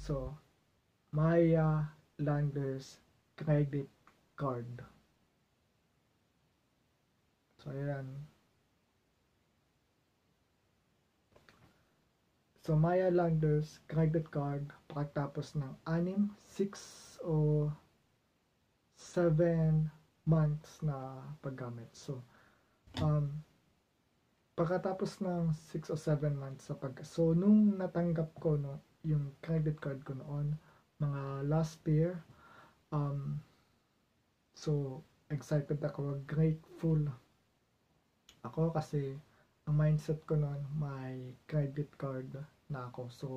So, Maya Landers credit card. So, ayan. So, Maya Landers credit card pagkatapos ng 6 o 7 months na paggamit. So, pagkatapos ng 6 o 7 months sa so nung natanggap ko yung credit card ko noon, mga last year, so excited ako, grateful ako kasi ang mindset ko noon may credit card na ako. So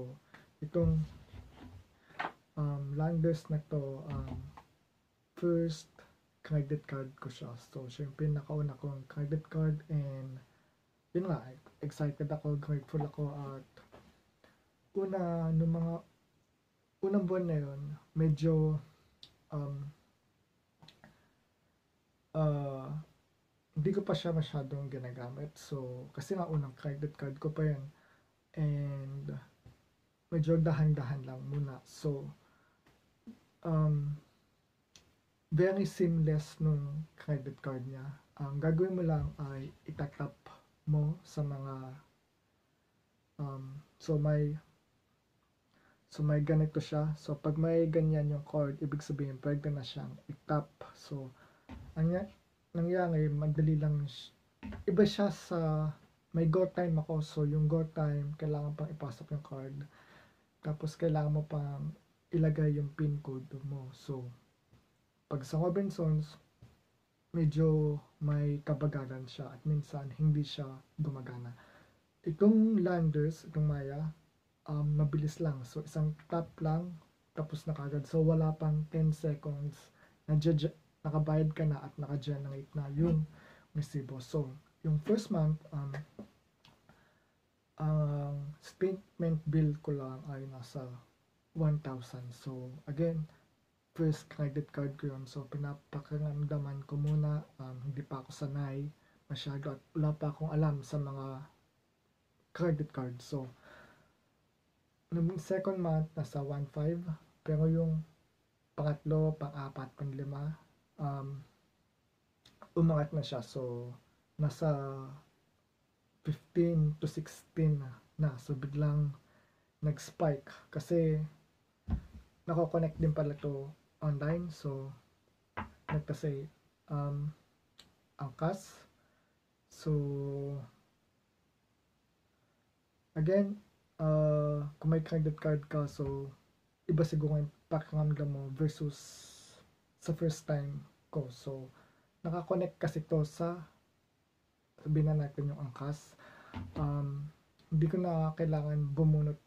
itong Landers na to, first credit card ko siya. So siya yung pinakauna kong credit card, and yun nga, excited ako, grateful ako, at nung mga unang buwan na yun, medyo hindi ko pa siya masyadong ginagamit. So, kasi nga unang credit card ko pa yun, and medyo dahan-dahan lang muna. So, very seamless nung credit card niya. Ang gagawin mo lang ay itatap mo sa mga so may ganito siya. So pag may ganyan yung card, ibig sabihin pwede na siyang itap. So ang nangyari, madali lang iba siya sa may go time ako. So yung go time, kailangan pang ipasok yung card, tapos kailangan mo pang ilagay yung pin code mo. So pag sa Robinsons, medyo may kabagalan siya at minsan hindi siya gumagana. Itong Landers, itong Maya, mabilis lang. So isang tap lang, tapos na kagad. So wala pang 10 seconds, nakabayad ka na at naka-generate na yung resibo. So yung first month, ang statement bill ko lang ay nasa 1,000. So again, first credit card ko yun. So pinapakiramdaman ko muna, hindi pa ako sanay masyado at wala pa akong alam sa mga credit card. So nung second month, nasa 1,500. Pero yung pangatlo, pang-apat, pang-lima, umangat na siya. So nasa 15 to 16 na. So biglang nag-spike kasi nako-connect din pala to online. So nagpasay angkas. So again, kung may credit card ka, so iba siguro yung pakiramdam mo versus sa first time ko. So nakakonect kasi to sa, sabihin na natin yung angkas. Hindi ko na kailangan bumunot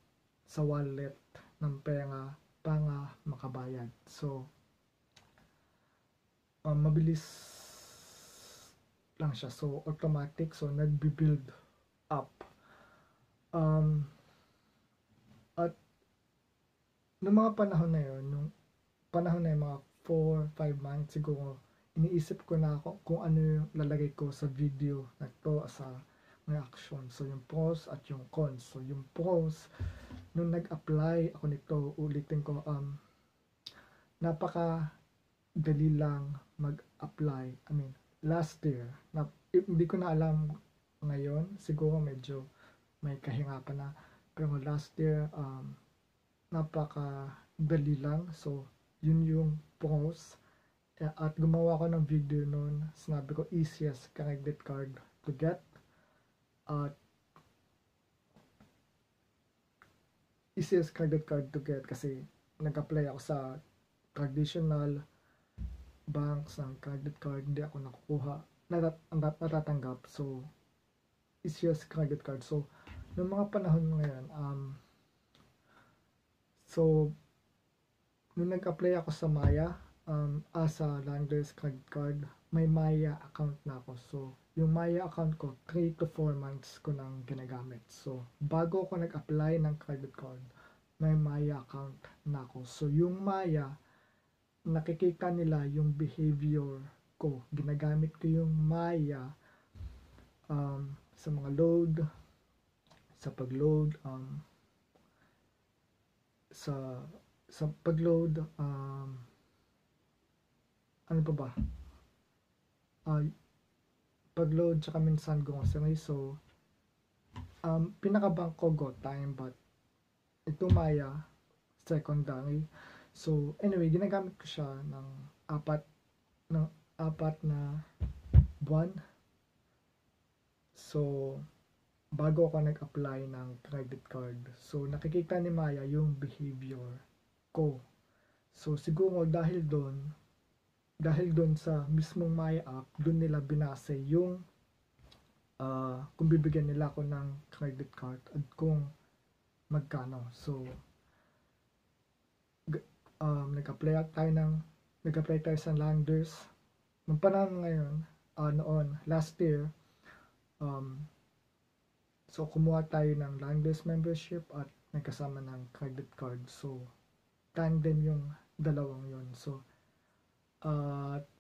sa wallet ng pera para makabayad. So mabilis lang siya. So automatic, so nagbi-build up. At noong mga panahon na yun, mga 4-5 months siguro, iniisip ko na ako kung ano yung lalagay ko sa video na to sa reaction. So yung pros at yung cons. So yung pros, nung nag-apply ako nito, ulitin ko, napaka dali lang mag-apply. I mean, last year, hindi ko na alam ngayon, siguro medyo may kahirapan na, pero last year, napaka dali lang. So yun yung pros. At gumawa ko ng video noon, sinabi ko easiest credit card to get. At easiest credit card to get kasi nag-apply ako sa traditional banks ng credit card, hindi ako nakukuha, natatanggap. So easiest credit card. So noong mga panahon ngayon, so nung nag-apply ako sa Maya, as a Landers credit card, may Maya account na ako. So yung Maya account ko, 3 to 4 months ko nang ginagamit. So bago ako nag-apply ng credit card, may Maya account na ako. So yung Maya, nakikita nila yung behavior ko. Ginagamit ko yung Maya sa mga load, sa pag-load, sa pag-load, ano pa ba? Pag-load tsaka minsan grocery. So, pinaka-bank ko GoTime, but ito Maya, secondary. So, anyway, ginagamit ko siya ng apat na buwan. So, bago ako nag-apply ng credit card. So, nakikita ni Maya yung behavior ko. So, siguro dahil doon sa mismong Maya app, doon nila binase yung kung bibigyan nila ako ng credit card at kung magkano. So, nag-apply tayo sa Landers. Nung panahon ngayon, noon, last year, so kumuha tayo ng Landers membership at may kasama ng credit card. So, tandem yung dalawang yon. So,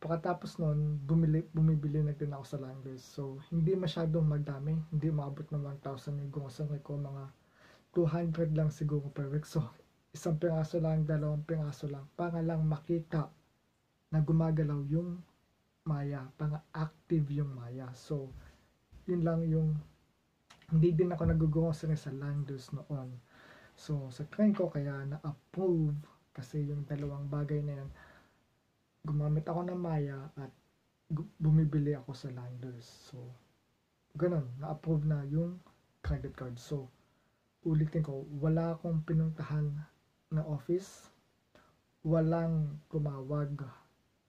pagkatapos nun, bumibili na din ako sa Landers. So, hindi masyadong madami. Hindi maabot ng 1,000 yung grocery ko. Mga 200 lang siguro per week. So, isang piraso lang, dalawang piraso lang. Para lang makita na gumagalaw yung Maya. Para active yung Maya. So, yun lang yung hindi din ako nag-grocery sa Landers noon. So, sa train ko kaya na-approve kasi yung dalawang bagay na yan, gumamit ako ng Maya at bumibili ako sa Landers. So, ganun, na-approve na yung credit card. So, ulitin ko, wala akong pinuntahan na office, walang tumawag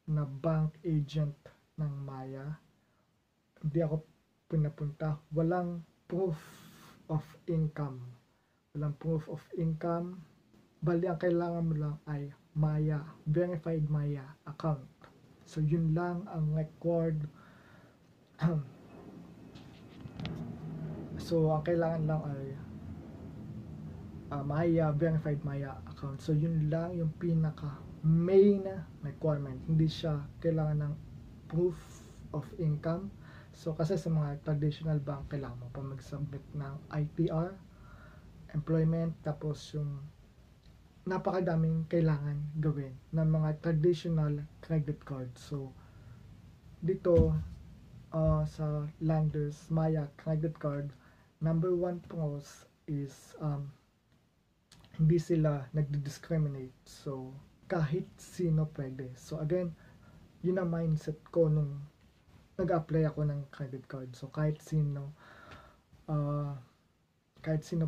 na bank agent ng Maya, hindi ako pinapunta, walang proof of income. Bali, ang kailangan mo lang ay Maya, verified Maya account. So, yun lang ang record. So, ang kailangan lang ay Maya, verified Maya account. So, yun lang yung pinaka main requirement. Hindi siya kailangan ng proof of income. So, kasi sa mga traditional bank, kailangan mo pa mag-submit ng ITR, employment, tapos yung napakadaming kailangan gawin ng mga traditional credit card. So, dito sa Landers Maya credit card, number one pros is hindi sila nagdi-discriminate. So, kahit sino pwede. So, again, yun ang mindset ko nung nag-apply ako ng credit card. So, kahit sino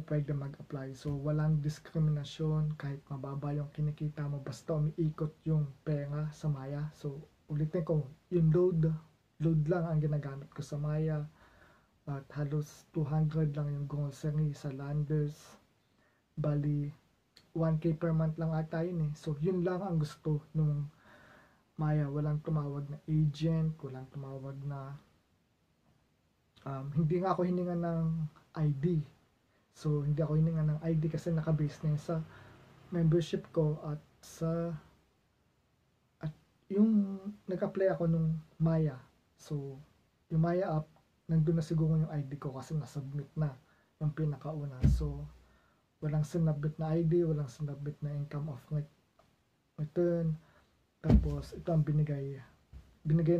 pwede mag-apply. So, walang diskriminasyon kahit mababa yung kinikita mo. Basta umiikot yung pera sa Maya. So, ulitin ko, yung load lang ang ginagamit ko sa Maya. At halos 200 lang yung grocery sa Landers. Bali, 1K per month lang ata yun eh. So, yun lang ang gusto nung Maya. Walang tumawag na agent, walang tumawag na hindi nga ako hininga ng ID. So, hindi ako hininga ng ID kasi nakabase na sa membership ko at yung nag-apply ako nung Maya. So, yung Maya app, nandun na siguro yung ID ko kasi nasubmit na yung pinakauna. So, walang sinabit na ID, walang sinabit na income of return. Tapos, ito ang binigay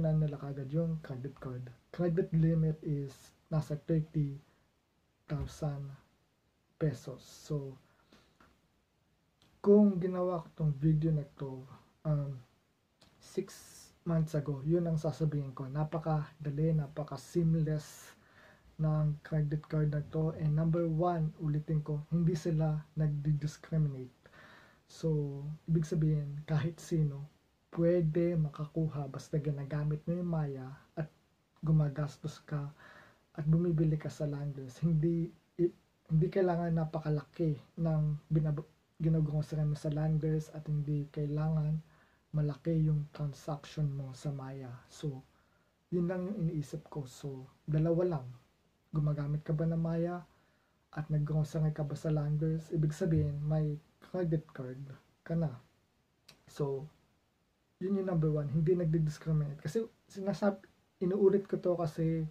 na nila kagad yung credit card. Credit limit is nasa 30,000 pesos. So, kung ginawa ko tong video na to 6 months ago, yun ang sasabihin ko. Napakadali, napaka-seamless ng credit card na to. And number one, ulitin ko, hindi sila nagdi-discriminate. So, ibig sabihin, kahit sino, pwede makakuha basta ginagamit mo yung Maya at gumagastos ka at bumibili ka sa Landers. Hindi kailangan napakalaki ng ginagawa mo sa Landers at hindi kailangan malaki yung transaction mo sa Maya. So, yun lang yung iniisip ko. So, dalawa lang. Gumagamit ka ba ng Maya at nag-grocery ka ba sa Landers? Ibig sabihin, may credit card ka na. So, yun yung number one, hindi nagdi-discriminate. Kasi inuulit ko to kasi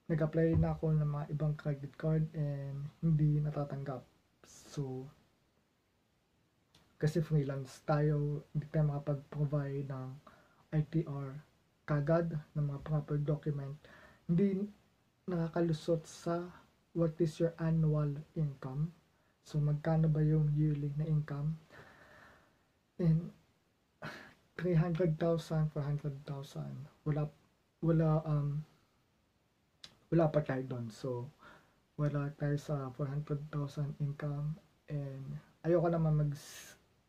nag-apply na ako ng mga ibang credit card and hindi natatanggap. So, kasi freelance tayo, hindi tayo makapag-provide ng ITR kagad ng mga proper document, hindi nakakalusot sa what is your annual income. So, magkano ba yung yearly na income? And 300,000, 400,000, wala, wala, wala pa tayo doon. So, wala tayo sa 400,000 income, and ayoko naman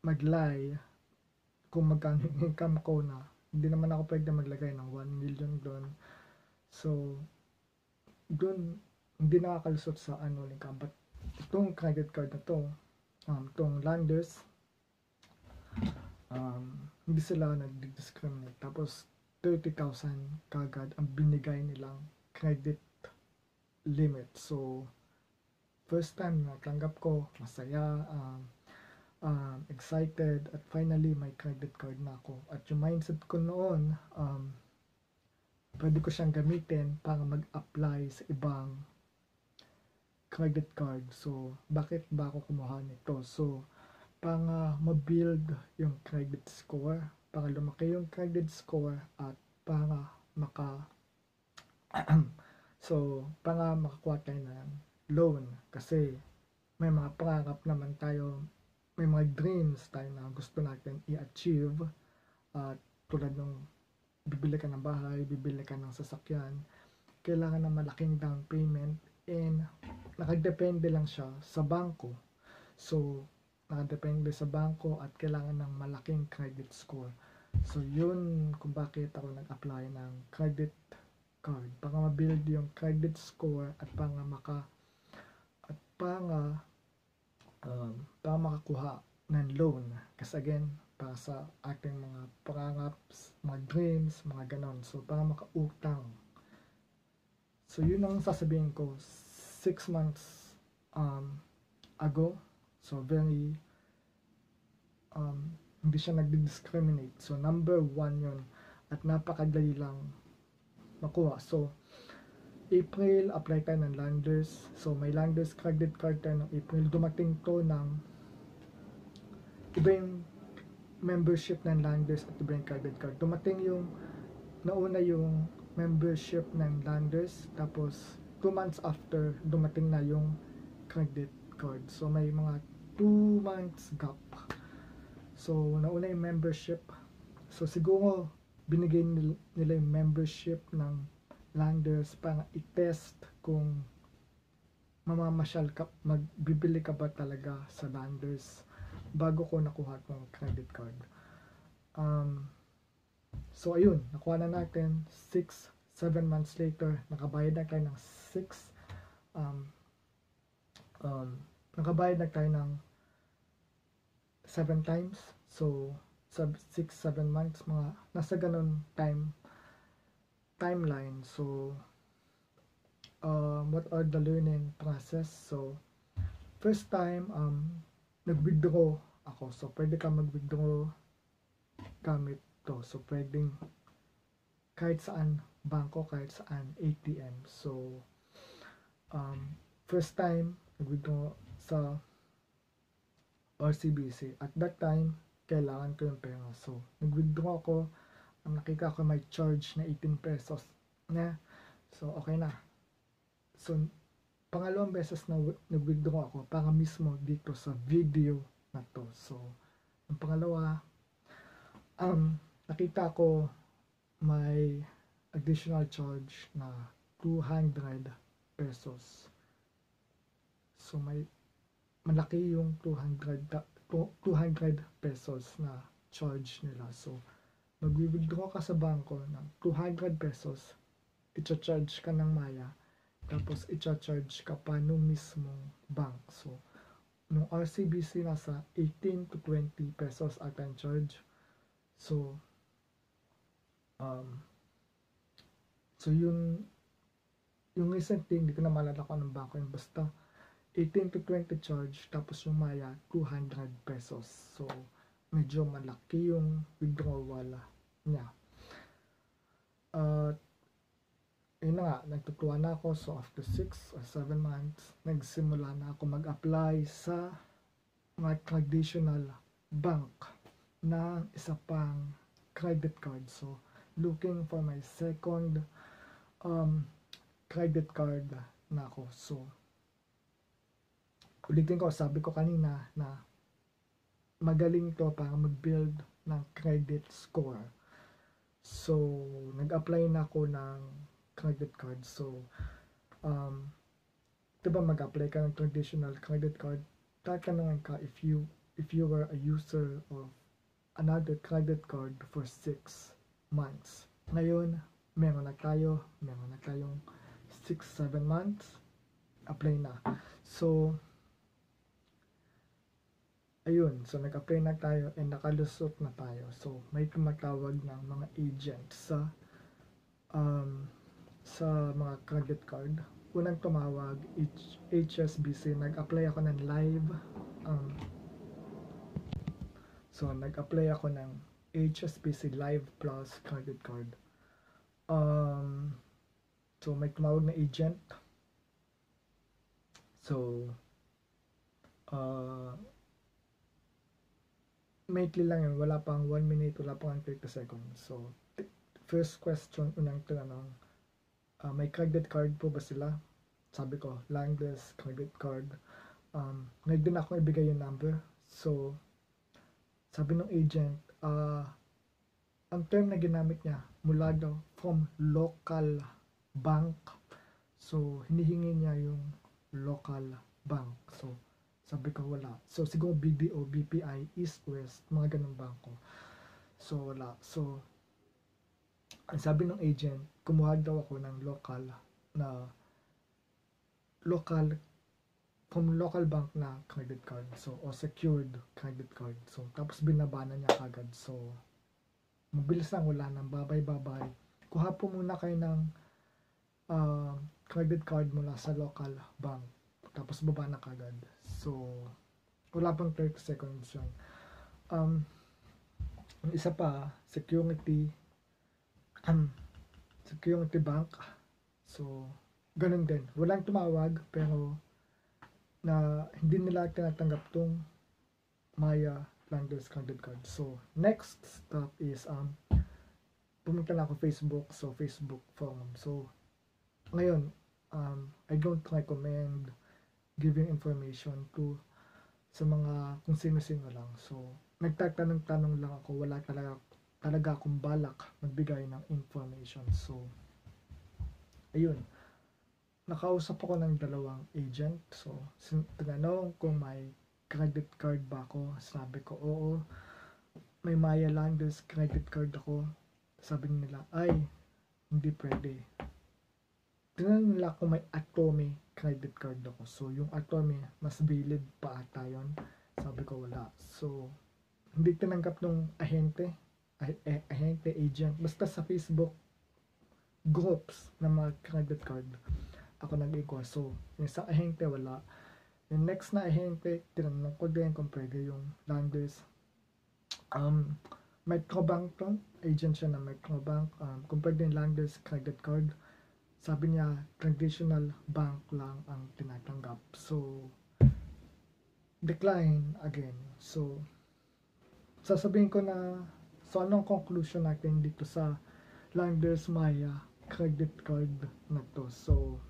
mag-lie kung magkano yung income ko na hindi naman ako pwede maglagay ng 1 million doon. So, doon, hindi nakakalusot sa annual income. But, itong credit card na to, itong Landers, hindi sila nag-discriminate. Tapos, 30,000 kagad ang binigay nilang credit limit. So, first time na tanggap ko, masaya, excited, at finally may credit card na ako. At yung mindset ko noon, pwede ko siyang gamitin para mag-apply sa ibang credit card. So, bakit ba ako kumuha nito? So, para ma-build yung credit score, para lumaki yung credit score, at para para makakuha tayo ng loan. Kasi may mga pangarap naman tayo, may mga dreams tayo na gusto natin i-achieve. At tulad nung bibili ka ng bahay, bibili ka ng sasakyan, kailangan ng malaking down payment, and nakadepende lang siya sa bangko. So, nakadepende sa bangko at kailangan ng malaking credit score. So, yun kung bakit ako nag-apply ng credit card, para ma-build yung credit score at para makakuha ng loan. Kasi again, para sa ating mga pangarap, mga dreams, mga ganon. So, para makautang. So, yun ang sasabihin ko 6 months ago. So, very hindi siya nagdi-discriminate. So, number 1 yun. At napakadali lang makuha. So, April, apply tayo ng Landers. So, may Landers credit card tayo ng April. Dumating to ng iba yung membership ng Landers at iba yung credit card. Dumating yung nauna yung membership ng Landers, tapos 2 months after, dumating na yung credit card. So, may mga 2 months gap. So, nauna yung membership. So, siguro, binigay nila yung membership ng Landers para i-test kung mamamasyal ka, magbibili ka ba talaga sa Landers bago ko nakuha ng credit card. So, ayun, nakuha na natin 6-7 months later, nakabayad na tayo ng 7 times. So, 6-7 months, mga nasa ganun timeline. So, what are the learning process? So, first time, nag-withdraw ako. So, pwede ka mag-withdraw gamit to. So, pwedeng kahit saan bangko, kahit saan ATM. So, first time, nag-withdraw sa RCBC. At that time, kailangan ko yung pera. So, nag-withdraw ako. Ang nakita ko may charge na 18 pesos na. So, okay na. So, pangalawang beses na nag-withdraw ako para mismo dito sa video na to. So, ang pangalawa, nakita ko may additional charge na 200 pesos. So, may malaki yung 200 pesos na charge nila. So, mag-withdraw ka sa bangko ng 200 pesos, i-charge ka ng Maya, tapos i-charge ka pa nung mismong bank. So, nung RCBC, nasa 18 to 20 pesos at ang charge. So, yung recently, hindi ko na malala kung anong bangko yung basta 18 to 20 charge, tapos yung Maya 200 pesos. So, medyo malaki yung withdrawal niya. Yun na nga, nagtutuwa na ako. So, after 6 or 7 months, nagsimula na ako mag-apply sa mga traditional bank na isa pang credit card. So, looking for my second credit card na ako. So, ulitin ko, sabi ko kanina na magaling to para mag-build ng credit score. So, nag-apply na ako ng credit card. So, diba mag-apply ka ng traditional credit card, tatanungin ka if you were a user of another credit card for 6 months. Ngayon, meron na tayong 6-7 months, apply na. So, ayun, so nag-apply na tayo and nakalusot na tayo. So, may tumatawag ng mga agents sa mga credit card. Unang tumawag, HSBC, nag-apply ako ng live, so nag-apply ako ng HSBC Live Plus credit card. So may tumawag na agent. So, maikli lang yun, wala pang 1 minute, wala pang 30 seconds. So, first question, unang tinanong, may credit card po ba sila? Sabi ko, Langdess credit card. Ngayon din ako ibigay yung number. So, sabi ng agent, ang term na ginamit niya, mula daw from local bank. So, hinihingi niya yung local bank. So, sabi ko wala. So, siguro BDO, BPI, East, West, mga ganun bangko. So, wala. So, ang sabi ng agent, kumuha daw ako ng local from local bank na credit card. So, o secured credit card. So, tapos binabana niya kagad. So, mabilis lang, wala nang babay-babay. Kuha po muna kayo ng credit card mula sa local bank. Tapos baba na kagad. So, wala pang 30 seconds yun. Ang isa pa, security bank. So, ganun din. Walang tumawag, pero na hindi nila tinatanggap tong Maya Langdess credit card. So, next step is pumunta na ako Facebook. So, Facebook forum. So, ngayon, I don't recommend giving information to sa mga kung sino-sino lang. So, nagtatanong-tanong lang ako. Wala talaga akong balak magbigay ng information. So, ayun. Nakausap ako ng 2 agent. So, tinanong kung may credit card ba ako. Sabi ko, oo. May Maya Langdess credit card ako. Sabi nila, ay, hindi pwede. Tinanong nila kung may Atome credit card ako. So, yung Atome, mas bilid pa ata yun. Sabi ko, wala. So, hindi tinanggap nung ahente, agent. Basta sa Facebook groups na mga credit card, ako nag-iko. So, yung sa ahente, wala. Yung next na ahente, tinanong ko din kung pwede yung Langdess. Metrobank to. Agent siya na Metrobank. Kung pwede yung Langdess credit card. Sabi niya, traditional bank lang ang tinatanggap. So, decline again. So, sasabihin ko na, so anong conclusion natin dito sa Langdess Maya credit card na to? So,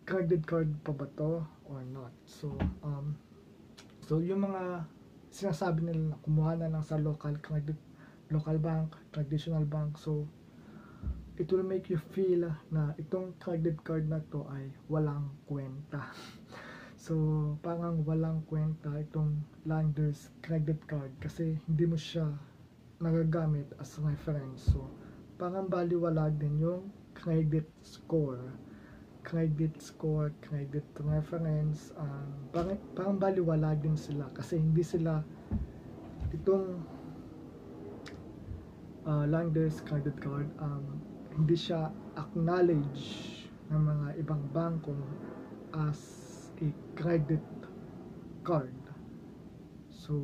credit card pa ba to or not? So, yung mga sinasabi nila na kumuha na lang sa local bank, traditional bank. So, it will make you feel na itong credit card na to ay walang kwenta. So, parang walang kwenta itong Langdess credit card kasi hindi mo siya nagagamit as reference. So, parang baliwala din yung credit score, credit reference. Parang baliwala din sila kasi hindi sila itong Langdess credit card, hindi siya acknowledge ng mga ibang bangko as a credit card. So,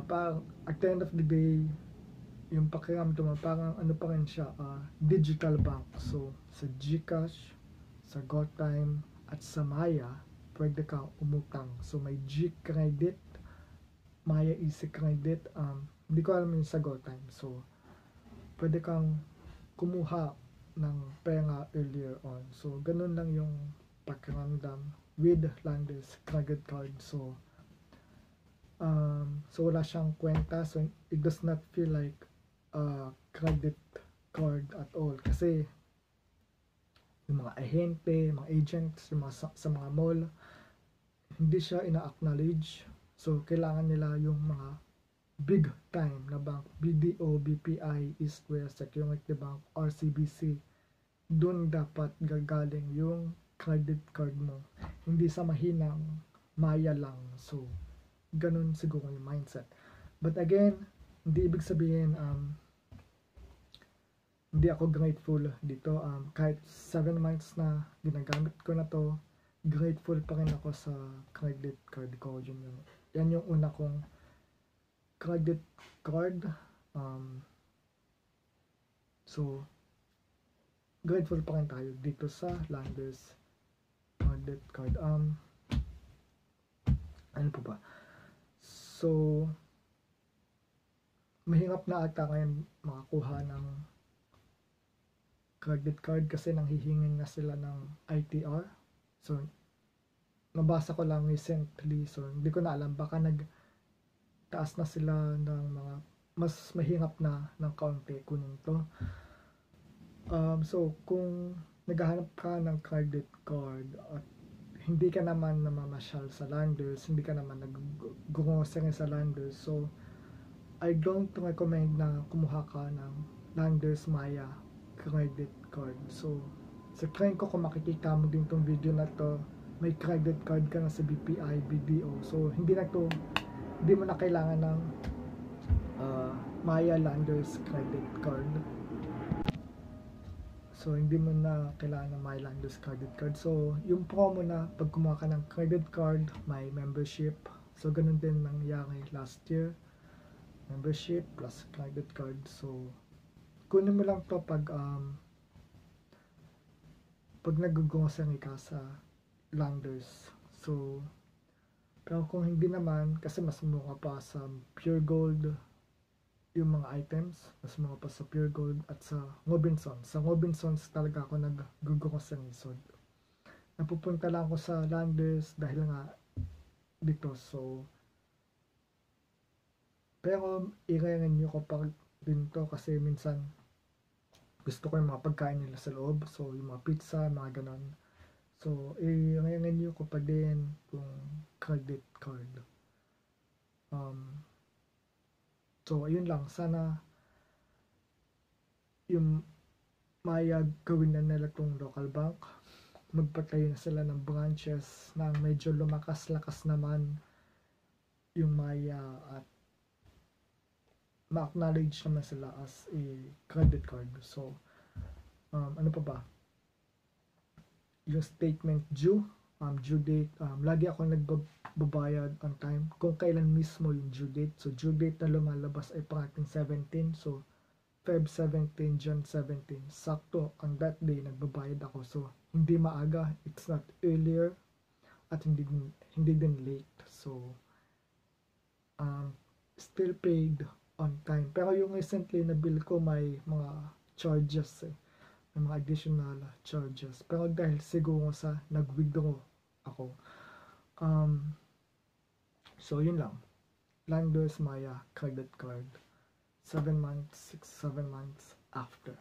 parang at the end of the day, yung pakiramdam mo, parang ano pa rin siya, digital bank. So, sa GCash, sa GoTime, at sa Maya, pwede kang umutang. So may G credit, Maya Easy Credit, hindi ko alam yung sa GoTime. So pwede kang kumuha ng pera earlier on. So ganun lang yung pakiramdam with Landers credit card. So wala siyang kwenta, so it does not feel like a credit card at all, kasi yung mga ahente, mga agents, yung mga sa mga mall, hindi siya ina-acknowledge. So kailangan nila yung mga big time na bank, BDO, BPI, East West Security Bank, RCBC. Doon dapat gagaling yung credit card mo, hindi sa mahinang Maya lang. So ganun siguro yung mindset. But again, hindi ibig sabihin hindi ako grateful dito. Kahit 7 months na ginagamit ko na to, grateful pa rin ako sa credit card ko. Yan yung una kong credit card. So grateful pa rin tayo dito sa Landers credit card. Ano po ba? So, mahirap na ata ngayon makakuha ng credit card kasi nanghihingin na sila ng ITR. So, nabasa ko lang recently, so hindi ko na alam, baka nagtaas na sila ng mga mas mahirap na ng kaunti kunin to. So, kung naghahanap ka ng credit card at hindi ka naman namamasyal sa Landers, hindi ka naman nag-grocery sa Landers, so I don't recommend na kumuha ka ng Landers Maya credit card. So sa train ko, kung makikita mo din tong video na to, may credit card ka na sa BPI, BDO, so hindi mo na kailangan ng Maya Landers credit card. So, hindi mo na kailangan ng My Landers credit card. So, yung promo na pag kumuha ka ng credit card, may membership. So, ganun din nangyari last year. Membership plus credit card. So, kunin mo lang to pag nag-grocery ka sa Landers. So, pero kung hindi naman, kasi mas mura pa sa Pure Gold yung mga items, mas mga pa sa Pure Gold at sa Robinsons. Sa Robinsons talaga ako nag-grocery. So, napupunta lang ako sa Landers dahil nga dito. So, pero i-renew ko pa din to kasi minsan gusto ko yung mga pagkain nila sa loob. So, yung mga pizza, mga ganon. So, i-renew ko pa din yung credit card. So, ayun lang. Sana yung Maya gawin na nila itong local bank. Magpatayo na sila ng branches na medyo lumakas-lakas naman yung Maya at ma-acknowledge naman sila as a credit card. So, ano pa ba? Yung statement due date, lagi ako nagbabayad on time kung kailan mismo yung due date. So, due date na lumalabas ay parating 17. So, Feb 17, Jan 17. Sakto, on that day, nagbabayad ako. So, hindi maaga, it's not earlier, at hindi din late. So, still paid on time. Pero yung recently na bill ko, may mga charges may mga additional charges. Pero dahil siguro sa nag-withdraw ako. So, yun lang. Landers Maya credit card. 7 months, 7 months after.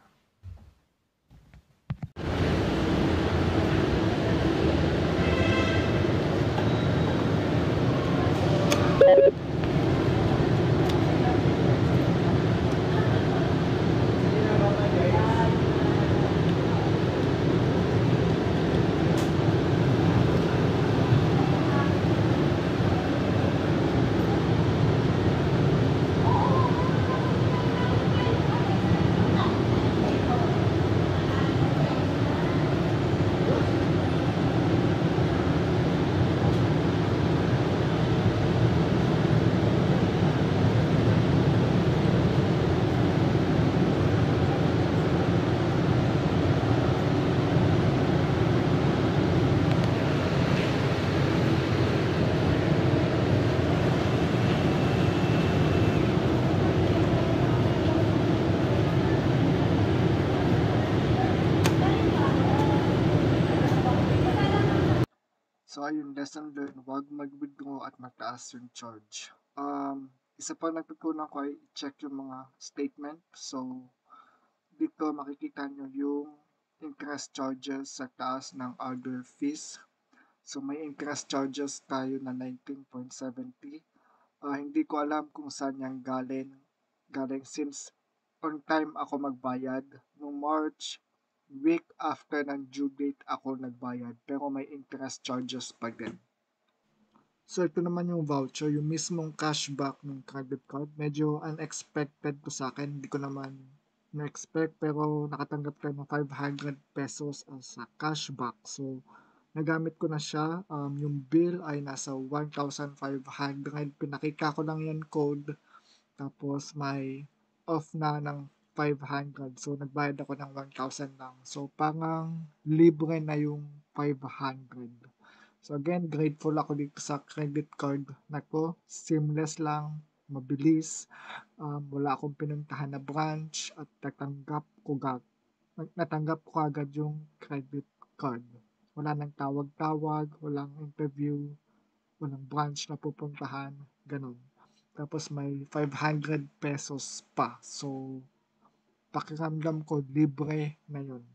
So ayun, lesson learned, wag mag-withdraw at mataas yung charge. Isa pa natutunan ko ay check yung mga statement. So dito makikita nyo yung interest charges sa taas ng other fees. So may interest charges tayo na 19.70. Hindi ko alam kung saan yan galing since on time ako magbayad. Noong March, week after ng due date ako nagbayad, pero may interest charges pa din. So ito naman yung voucher, yung mismong cashback ng credit card. Medyo unexpected to sa akin, hindi ko naman na-expect, pero nakatanggap tayo ng 500 pesos as a cashback. So nagamit ko na siya. Yung bill ay nasa 1,500. Pinakita ko lang yan code. Tapos may off na ng 500. So nagbayad ako ng 1,000 lang. So parang libre na yung 500. So again, grateful ako dito sa credit card na ko. Seamless lang, mabilis. Wala akong pinuntahan na branch at natanggap ko agad yung credit card. Wala nang tawag-tawag, walang interview, walang branch na pupuntahan, ganun. Tapos may 500 pesos pa. So, pakiramdam ko libre na yun.